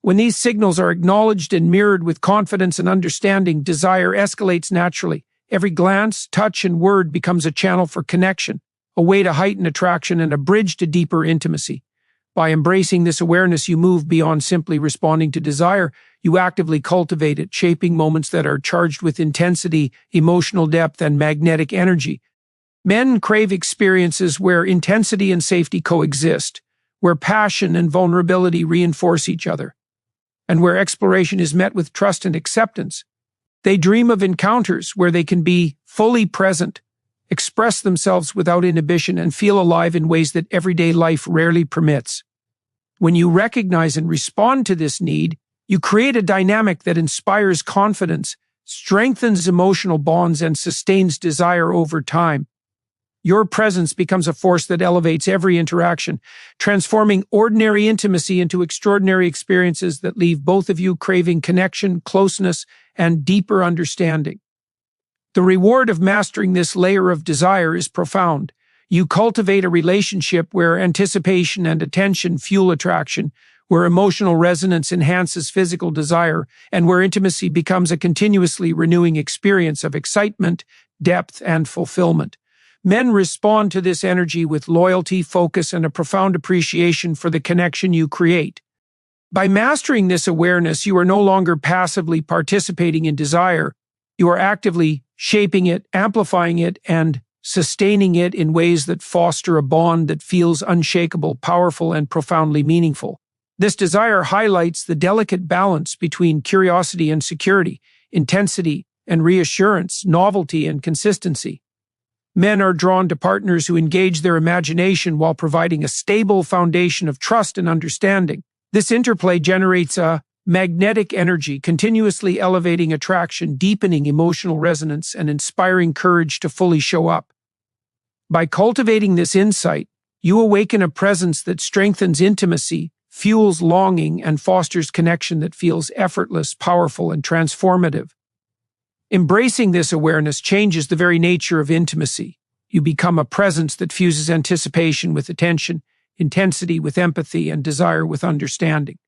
When these signals are acknowledged and mirrored with confidence and understanding, desire escalates naturally. Every glance, touch, and word becomes a channel for connection, a way to heighten attraction, and a bridge to deeper intimacy. By embracing this awareness, you move beyond simply responding to desire. You actively cultivate it, shaping moments that are charged with intensity, emotional depth, and magnetic energy. Men crave experiences where intensity and safety coexist, where passion and vulnerability reinforce each other, and where exploration is met with trust and acceptance. They dream of encounters where they can be fully present, express themselves without inhibition, and feel alive in ways that everyday life rarely permits. When you recognize and respond to this need, you create a dynamic that inspires confidence, strengthens emotional bonds, and sustains desire over time. Your presence becomes a force that elevates every interaction, transforming ordinary intimacy into extraordinary experiences that leave both of you craving connection, closeness, and deeper understanding. The reward of mastering this layer of desire is profound. You cultivate a relationship where anticipation and attention fuel attraction, where emotional resonance enhances physical desire, and where intimacy becomes a continuously renewing experience of excitement, depth, and fulfillment. Men respond to this energy with loyalty, focus, and a profound appreciation for the connection you create. By mastering this awareness, you are no longer passively participating in desire. You are actively shaping it, amplifying it, and sustaining it in ways that foster a bond that feels unshakable, powerful, and profoundly meaningful. This desire highlights the delicate balance between curiosity and security, intensity and reassurance, novelty and consistency. Men are drawn to partners who engage their imagination while providing a stable foundation of trust and understanding. This interplay generates a magnetic energy, continuously elevating attraction, deepening emotional resonance, and inspiring courage to fully show up. By cultivating this insight, you awaken a presence that strengthens intimacy, fuels longing, and fosters connection that feels effortless, powerful, and transformative. Embracing this awareness changes the very nature of intimacy. You become a presence that fuses anticipation with attention, intensity with empathy, and desire with understanding.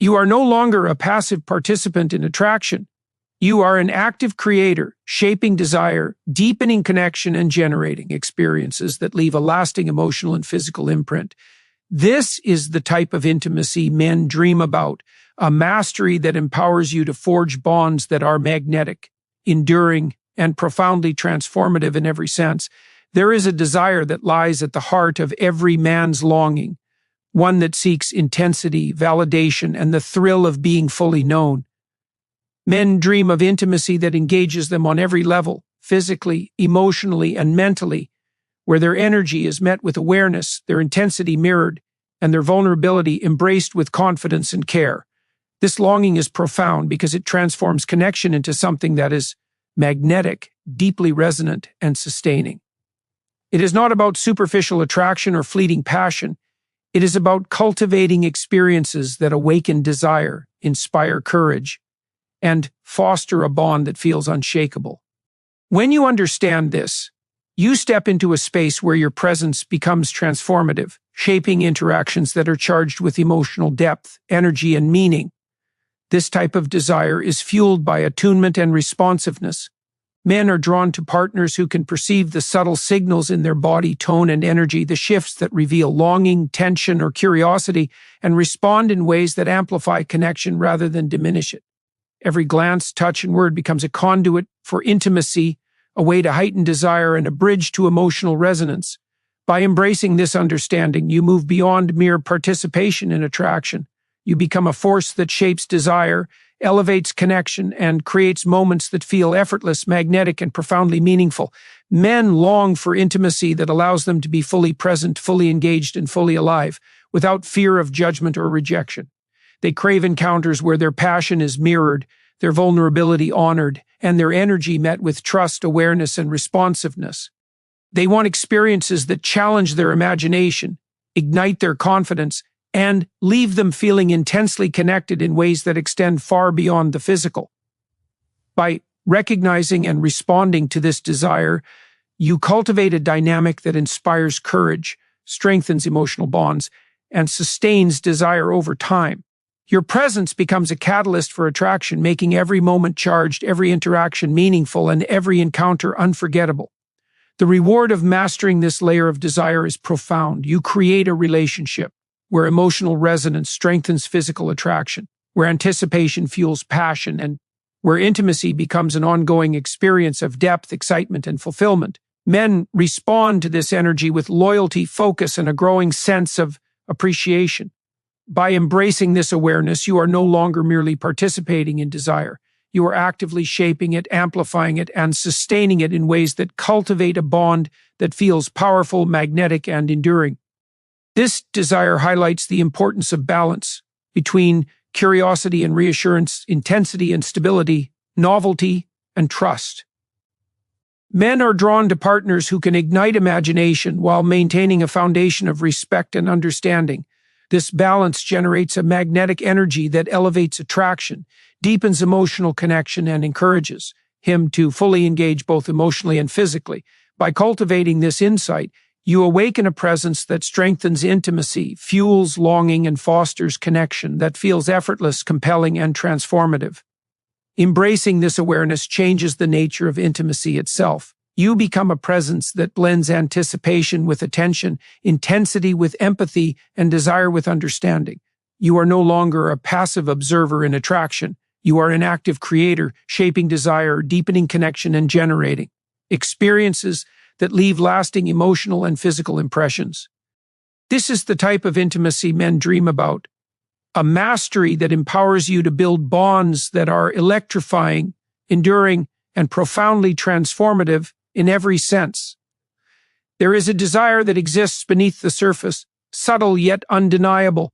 You are no longer a passive participant in attraction. You are an active creator, shaping desire, deepening connection, and generating experiences that leave a lasting emotional and physical imprint. This is the type of intimacy men dream about, a mastery that empowers you to forge bonds that are magnetic, enduring, and profoundly transformative in every sense. There is a desire that lies at the heart of every man's longing, one that seeks intensity, validation, and the thrill of being fully known. Men dream of intimacy that engages them on every level, physically, emotionally, and mentally, where their energy is met with awareness, their intensity mirrored, and their vulnerability embraced with confidence and care. This longing is profound because it transforms connection into something that is magnetic, deeply resonant, and sustaining. It is not about superficial attraction or fleeting passion. It is about cultivating experiences that awaken desire, inspire courage, and foster a bond that feels unshakable. When you understand this, you step into a space where your presence becomes transformative, shaping interactions that are charged with emotional depth, energy, and meaning. This type of desire is fueled by attunement and responsiveness. Men are drawn to partners who can perceive the subtle signals in their body, tone, and energy, the shifts that reveal longing, tension, or curiosity, and respond in ways that amplify connection rather than diminish it. Every glance, touch, and word becomes a conduit for intimacy, a way to heighten desire, and a bridge to emotional resonance. By embracing this understanding, you move beyond mere participation in attraction. You become a force that shapes desire, elevates connection, and creates moments that feel effortless, magnetic, and profoundly meaningful. Men long for intimacy that allows them to be fully present, fully engaged, and fully alive, without fear of judgment or rejection. They crave encounters where their passion is mirrored, their vulnerability honored, and their energy met with trust, awareness, and responsiveness. They want experiences that challenge their imagination, ignite their confidence, and leave them feeling intensely connected in ways that extend far beyond the physical. By recognizing and responding to this desire, you cultivate a dynamic that inspires courage, strengthens emotional bonds, and sustains desire over time. Your presence becomes a catalyst for attraction, making every moment charged, every interaction meaningful, and every encounter unforgettable. The reward of mastering this layer of desire is profound. You create a relationship where emotional resonance strengthens physical attraction, where anticipation fuels passion, and where intimacy becomes an ongoing experience of depth, excitement, and fulfillment. Men respond to this energy with loyalty, focus, and a growing sense of appreciation. By embracing this awareness, you are no longer merely participating in desire. You are actively shaping it, amplifying it, and sustaining it in ways that cultivate a bond that feels powerful, magnetic, and enduring. This desire highlights the importance of balance between curiosity and reassurance, intensity and stability, novelty and trust. Men are drawn to partners who can ignite imagination while maintaining a foundation of respect and understanding. This balance generates a magnetic energy that elevates attraction, deepens emotional connection, and encourages him to fully engage both emotionally and physically. By cultivating this insight, you awaken a presence that strengthens intimacy, fuels longing, and fosters connection that feels effortless, compelling, and transformative. Embracing this awareness changes the nature of intimacy itself. You become a presence that blends anticipation with attention, intensity with empathy, and desire with understanding. You are no longer a passive observer in attraction. You are an active creator, shaping desire, deepening connection, and generating experiences that leave lasting emotional and physical impressions. This is the type of intimacy men dream about, a mastery that empowers you to build bonds that are electrifying, enduring, and profoundly transformative in every sense. There is a desire that exists beneath the surface, subtle yet undeniable,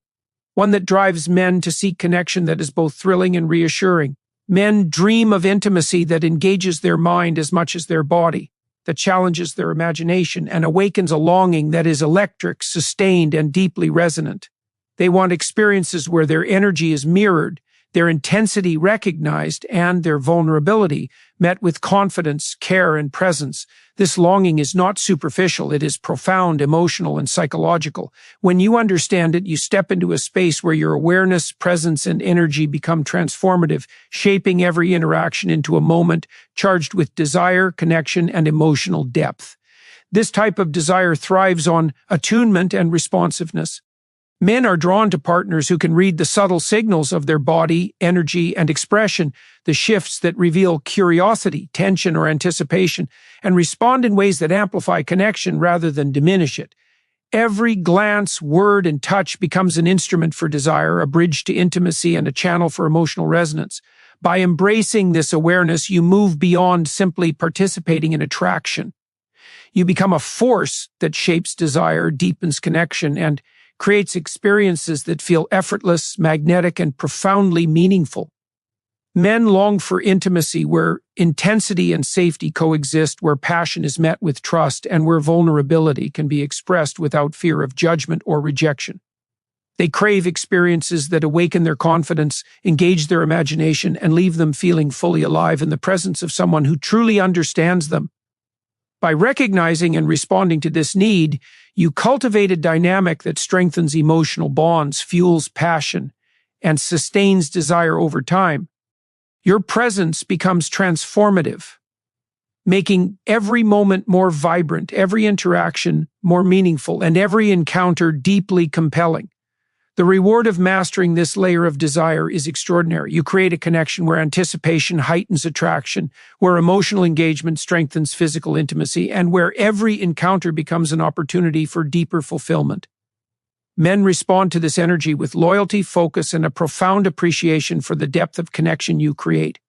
one that drives men to seek connection that is both thrilling and reassuring. Men dream of intimacy that engages their mind as much as their body, that challenges their imagination and awakens a longing that is electric, sustained, and deeply resonant. They want experiences where their energy is mirrored, their intensity recognized, and their vulnerability met with confidence, care, and presence. This longing is not superficial, it is profound, emotional, and psychological. When you understand it, you step into a space where your awareness, presence, and energy become transformative, shaping every interaction into a moment charged with desire, connection, and emotional depth. This type of desire thrives on attunement and responsiveness. Men are drawn to partners who can read the subtle signals of their body, energy, and expression, the shifts that reveal curiosity, tension, or anticipation, and respond in ways that amplify connection rather than diminish it. Every glance, word, and touch becomes an instrument for desire, a bridge to intimacy, and a channel for emotional resonance. By embracing this awareness, you move beyond simply participating in attraction. You become a force that shapes desire, deepens connection, and creates experiences that feel effortless, magnetic, and profoundly meaningful. Men long for intimacy where intensity and safety coexist, where passion is met with trust, and where vulnerability can be expressed without fear of judgment or rejection. They crave experiences that awaken their confidence, engage their imagination, and leave them feeling fully alive in the presence of someone who truly understands them. By recognizing and responding to this need, you cultivate a dynamic that strengthens emotional bonds, fuels passion, and sustains desire over time. Your presence becomes transformative, making every moment more vibrant, every interaction more meaningful, and every encounter deeply compelling. The reward of mastering this layer of desire is extraordinary. You create a connection where anticipation heightens attraction, where emotional engagement strengthens physical intimacy, and where every encounter becomes an opportunity for deeper fulfillment. Men respond to this energy with loyalty, focus, and a profound appreciation for the depth of connection you create.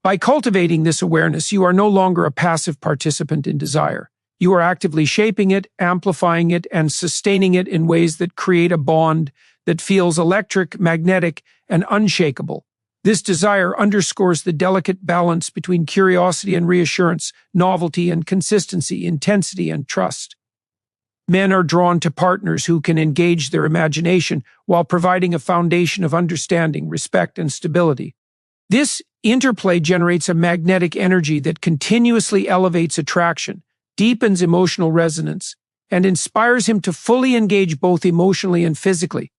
By cultivating this awareness, you are no longer a passive participant in desire. You are actively shaping it, amplifying it, and sustaining it in ways that create a bond that feels electric, magnetic, and unshakable. This desire underscores the delicate balance between curiosity and reassurance, novelty and consistency, intensity and trust. Men are drawn to partners who can engage their imagination while providing a foundation of understanding, respect, and stability. This interplay generates a magnetic energy that continuously elevates attraction, deepens emotional resonance, and inspires him to fully engage both emotionally and physically.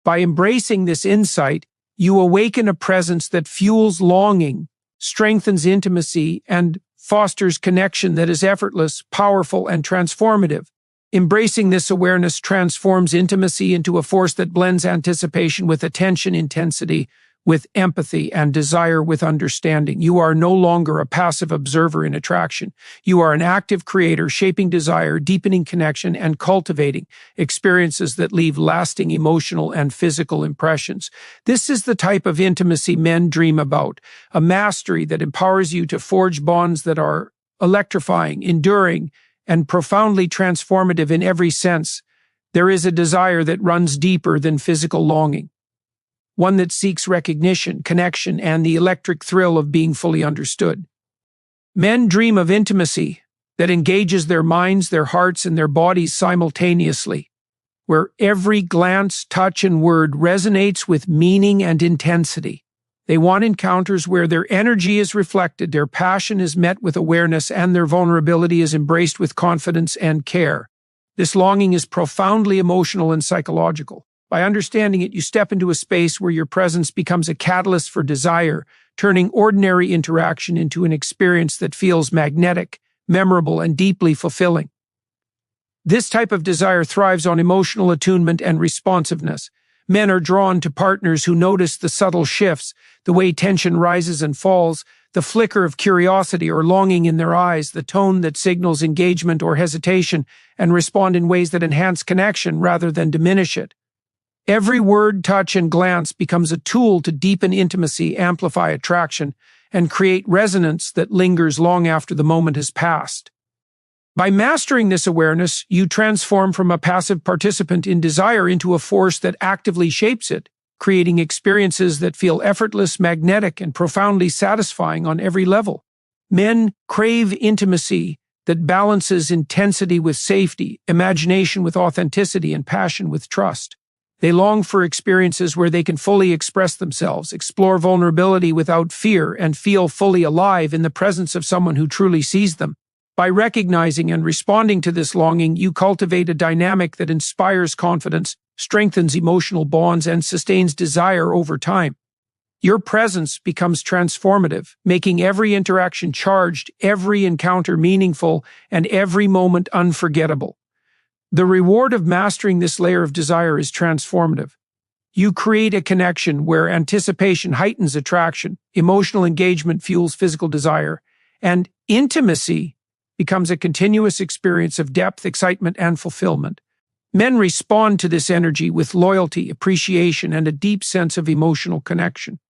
By embracing this insight, you awaken a presence that fuels longing, strengthens intimacy, and fosters connection that is effortless, powerful, and transformative. Embracing this awareness transforms intimacy into a force that blends anticipation with attention, intensity with empathy, and desire with understanding. You are no longer a passive observer in attraction. You are an active creator, shaping desire, deepening connection, and cultivating experiences that leave lasting emotional and physical impressions. This is the type of intimacy men dream about, a mastery that empowers you to forge bonds that are electrifying, enduring, and profoundly transformative in every sense. There is a desire that runs deeper than physical longing, one that seeks recognition, connection, and the electric thrill of being fully understood. Men dream of intimacy that engages their minds, their hearts, and their bodies simultaneously, where every glance, touch, and word resonates with meaning and intensity. They want encounters where their energy is reflected, their passion is met with awareness, and their vulnerability is embraced with confidence and care. This longing is profoundly emotional and psychological. By understanding it, you step into a space where your presence becomes a catalyst for desire, turning ordinary interaction into an experience that feels magnetic, memorable, and deeply fulfilling. This type of desire thrives on emotional attunement and responsiveness. Men are drawn to partners who notice the subtle shifts, the way tension rises and falls, the flicker of curiosity or longing in their eyes, the tone that signals engagement or hesitation, and respond in ways that enhance connection rather than diminish it. Every word, touch, and glance becomes a tool to deepen intimacy, amplify attraction, and create resonance that lingers long after the moment has passed. By mastering this awareness, you transform from a passive participant in desire into a force that actively shapes it, creating experiences that feel effortless, magnetic, and profoundly satisfying on every level. Men crave intimacy that balances intensity with safety, imagination with authenticity, and passion with trust. They long for experiences where they can fully express themselves, explore vulnerability without fear, and feel fully alive in the presence of someone who truly sees them. By recognizing and responding to this longing, you cultivate a dynamic that inspires confidence, strengthens emotional bonds, and sustains desire over time. Your presence becomes transformative, making every interaction charged, every encounter meaningful, and every moment unforgettable. The reward of mastering this layer of desire is transformative. You create a connection where anticipation heightens attraction, emotional engagement fuels physical desire, and intimacy becomes a continuous experience of depth, excitement, and fulfillment. Men respond to this energy with loyalty, appreciation, and a deep sense of emotional connection.